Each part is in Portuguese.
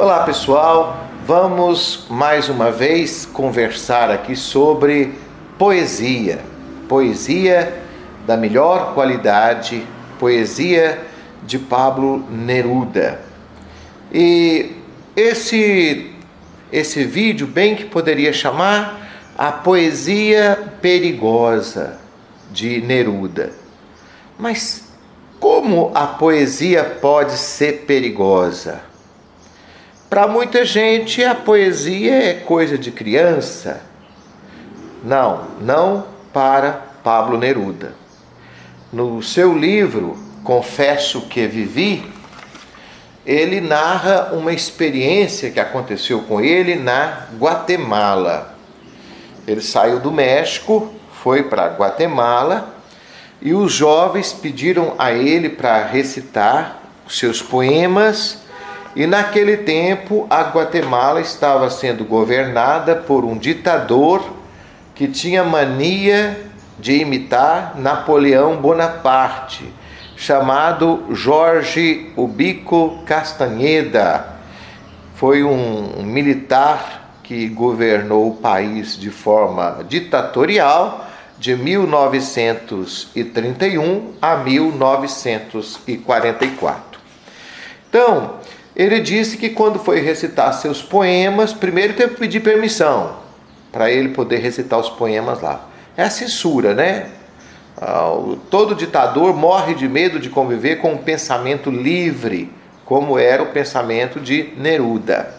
Olá pessoal, vamos mais uma vez conversar aqui sobre poesia. Poesia da melhor qualidade, poesia de Pablo Neruda. E esse vídeo bem que poderia chamar a poesia perigosa de Neruda. Mas como a poesia pode ser perigosa? Para muita gente a poesia é coisa de criança. Não para Pablo Neruda. No seu livro Confesso que Vivi, ele narra uma experiência que aconteceu com ele na Guatemala. Ele saiu do México, foi para Guatemala e os jovens pediram a ele para recitar os seus poemas. E naquele tempo a Guatemala estava sendo governada por um ditador que tinha mania de imitar Napoleão Bonaparte, chamado Jorge Ubico Castanheda. Foi um militar que governou o país de forma ditatorial de 1931 a 1944. Então, ele disse que quando foi recitar seus poemas, primeiro teve que pedir permissão para ele poder recitar os poemas lá. É a censura, né? Todo ditador morre de medo de conviver com um pensamento livre, como era o pensamento de Neruda.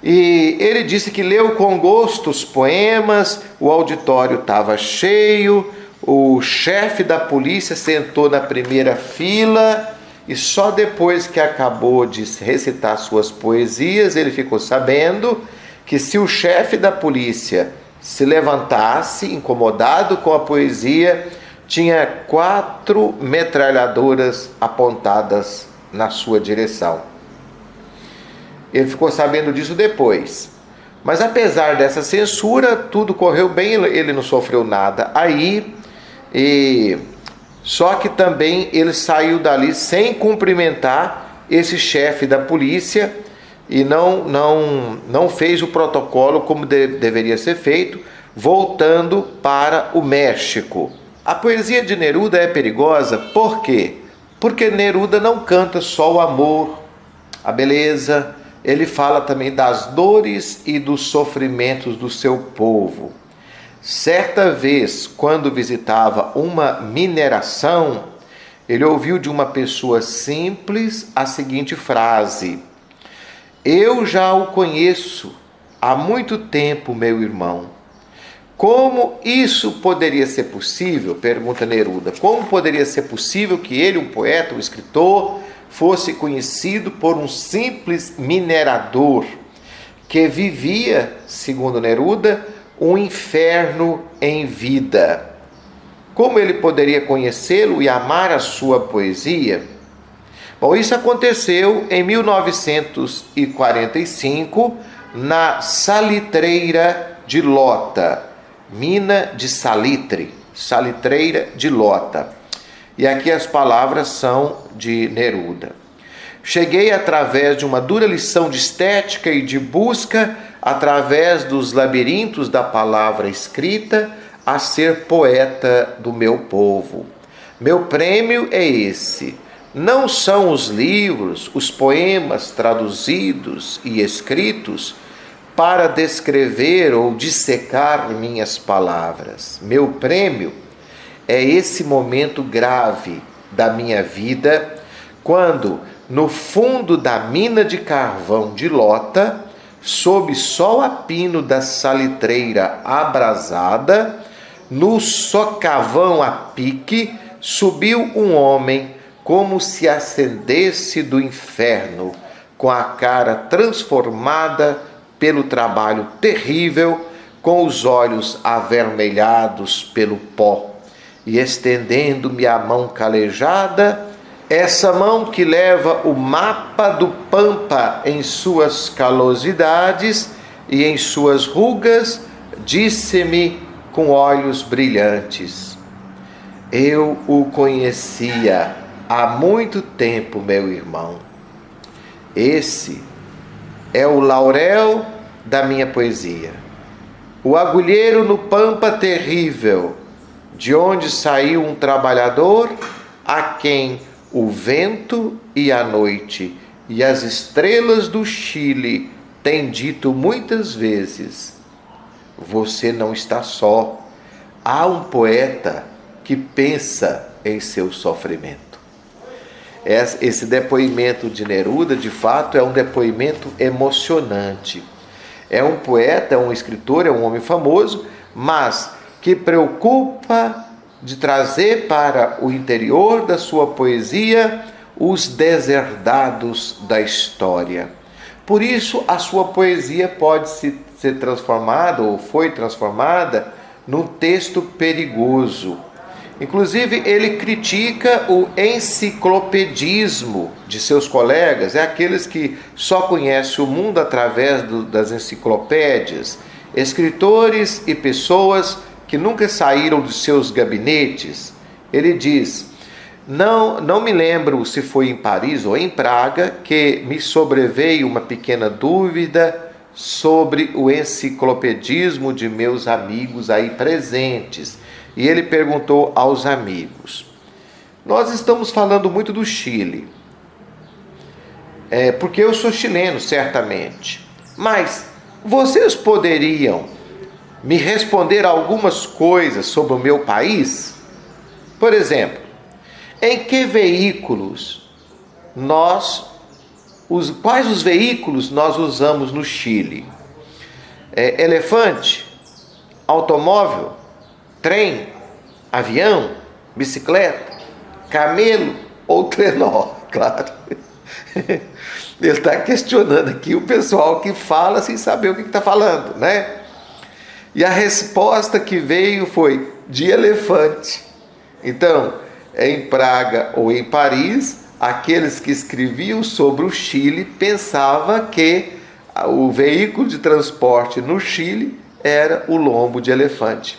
E ele disse que leu com gosto os poemas, o auditório estava cheio, o chefe da polícia sentou na primeira fila. E só depois que acabou de recitar suas poesias, ele ficou sabendo que se o chefe da polícia se levantasse, incomodado com a poesia, tinha 4 metralhadoras apontadas na sua direção. Ele ficou sabendo disso depois. Mas apesar dessa censura, tudo correu bem, ele não sofreu nada aí. Só que também ele saiu dali sem cumprimentar esse chefe da polícia e não fez o protocolo como deveria ser feito, voltando para o México. A poesia de Neruda é perigosa por quê? Porque Neruda não canta só o amor, a beleza, ele fala também das dores e dos sofrimentos do seu povo. Certa vez, quando visitava uma mineração, ele ouviu de uma pessoa simples a seguinte frase: "Eu já o conheço há muito tempo, meu irmão." Como isso poderia ser possível? Pergunta Neruda. Como poderia ser possível que ele, um poeta, um escritor, fosse conhecido por um simples minerador que vivia, segundo Neruda, um inferno em vida? Como ele poderia conhecê-lo e amar a sua poesia? Bom, isso aconteceu em 1945, na Salitreira de Lota, mina de salitre, Salitreira de Lota. E aqui as palavras são de Neruda. Cheguei através de uma dura lição de estética e de busca, através dos labirintos da palavra escrita, a ser poeta do meu povo. Meu prêmio é esse. Não são os livros, os poemas traduzidos e escritos para descrever ou dissecar minhas palavras. Meu prêmio é esse momento grave da minha vida, quando, no fundo da mina de carvão de Lota, sob sol a pino da salitreira abrasada, no socavão a pique, subiu um homem como se ascendesse do inferno, com a cara transformada pelo trabalho terrível, com os olhos avermelhados pelo pó, e estendendo-me a mão calejada, essa mão que leva o mapa do Pampa em suas calosidades e em suas rugas, disse-me com olhos brilhantes: eu o conhecia há muito tempo, meu irmão. Esse é o laurel da minha poesia. O agulheiro no pampa terrível, de onde saiu um trabalhador, a quem o vento e a noite e as estrelas do Chile têm dito muitas vezes: você não está só. Há um poeta que pensa em seu sofrimento. Esse depoimento de Neruda, de fato, é um depoimento emocionante. É um poeta, é um escritor, é um homem famoso, mas que preocupa de trazer para o interior da sua poesia os deserdados da história. Por isso, a sua poesia pode ser transformada, ou foi transformada, num texto perigoso. Inclusive, ele critica o enciclopedismo de seus colegas, aqueles que só conhecem o mundo através das enciclopédias, escritores e pessoas que nunca saíram dos seus gabinetes. Ele diz: não me lembro se foi em Paris ou em Praga que me sobreveio uma pequena dúvida sobre o enciclopedismo de meus amigos aí presentes. E ele perguntou aos amigos: nós estamos falando muito do Chile, porque eu sou chileno, certamente, mas vocês poderiam me responder algumas coisas sobre o meu país? Por exemplo, em que veículos quais os veículos nós usamos no Chile? Elefante? Automóvel? Trem? Avião? Bicicleta? Camelo ou trenó? Claro. Ele está questionando aqui o pessoal que fala sem saber o que está falando, né? E a resposta que veio foi de elefante. Então, em Praga ou em Paris, aqueles que escreviam sobre o Chile pensavam que o veículo de transporte no Chile era o lombo de elefante.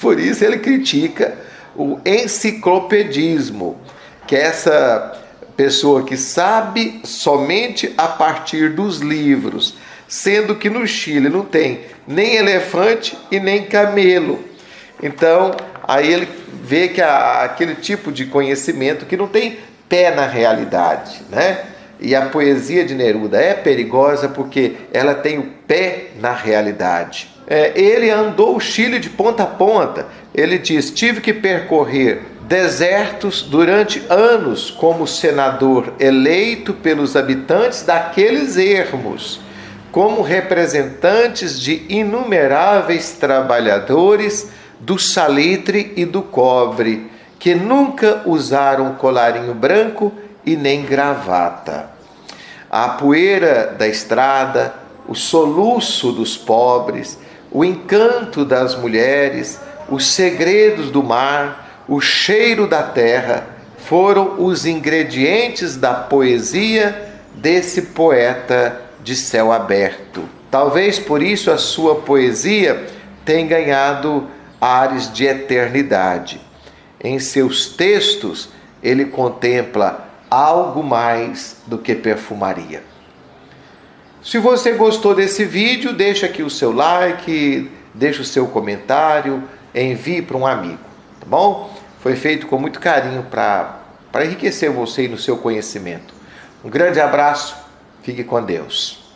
Por isso ele critica o enciclopedismo, que é essa pessoa que sabe somente a partir dos livros, sendo que no Chile não tem nem elefante e nem camelo. Então, aí ele vê que aquele tipo de conhecimento que não tem pé na realidade, né? E a poesia de Neruda é perigosa porque ela tem o pé na realidade. Ele andou o Chile de ponta a ponta. Ele diz: tive que percorrer desertos durante anos como senador eleito pelos habitantes daqueles ermos, como representantes de inumeráveis trabalhadores do salitre e do cobre, que nunca usaram colarinho branco e nem gravata. A poeira da estrada, o soluço dos pobres, o encanto das mulheres, os segredos do mar, o cheiro da terra, foram os ingredientes da poesia desse poeta de céu aberto. Talvez por isso a sua poesia tenha ganhado ares de eternidade. Em seus textos, ele contempla algo mais do que perfumaria. Se você gostou desse vídeo, deixa aqui o seu like, deixa o seu comentário, envie para um amigo, tá bom? Foi feito com muito carinho para enriquecer você no seu conhecimento. Um grande abraço, fique com Deus.